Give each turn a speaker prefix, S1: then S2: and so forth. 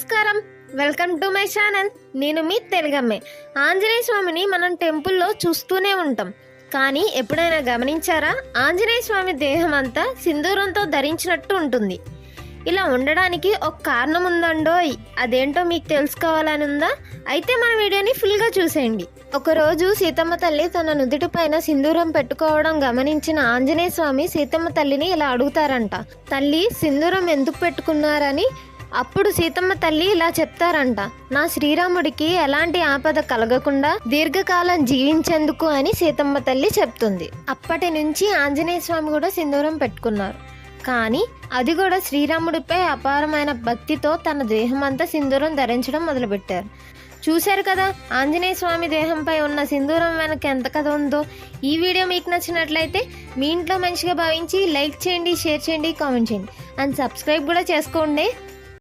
S1: నమస్కారం, welcome to my channel. నేను మీ తెలుగమ్మే. ఆంజనేయ స్వామిని మనం టెంపుల్లో చూస్తూనే ఉంటాం. కానీ ఎప్పుడైనా గమనించారా? ఆంజనేయ స్వామి దేహం అంతా సింధూరంతో ధరించినట్టు ఉంటుంది. ఇలా ఉండడానికి ఒక కారణం ఉందండోయ్. అదేంటో మీకు తెలుసుకోవాలని ఉందా? అయితే మన వీడియోని ఫుల్గా చూసేయండి. ఒకరోజు సీతమ్మ తల్లి తన నుదుటి పైన సింధూరం పెట్టుకోవడం గమనించిన ఆంజనేయ స్వామి సీతమ్మ తల్లిని ఇలా అడుగుతారంట, తల్లి సింధూరం ఎందుకు పెట్టుకున్నారని. అప్పుడు సీతమ్మ తల్లి ఇలా చెప్తారంట, నా శ్రీరాముడికి ఎలాంటి ఆపద కలగకుండా దీర్ఘకాలం జీవించేందుకు అని సీతమ్మ తల్లి చెప్తుంది. అప్పటి నుంచి ఆంజనేయ స్వామి కూడా సింధూరం పెట్టుకున్నారు. కానీ అది కూడా శ్రీరాముడిపై అపారమైన భక్తితో తన దేహం అంతా సింధూరం ధరించడం మొదలుపెట్టారు. చూశారు కదా ఆంజనేయ స్వామి దేహంపై ఉన్న సింధూరం వెనక ఎంత కథ ఉందో. ఈ వీడియో మీకు నచ్చినట్లయితే మీ ఇంట్లో మంచిగా భావించి లైక్ చేయండి, షేర్ చేయండి, కామెంట్ చేయండి అండ్ సబ్స్క్రైబ్ కూడా చేసుకోండి.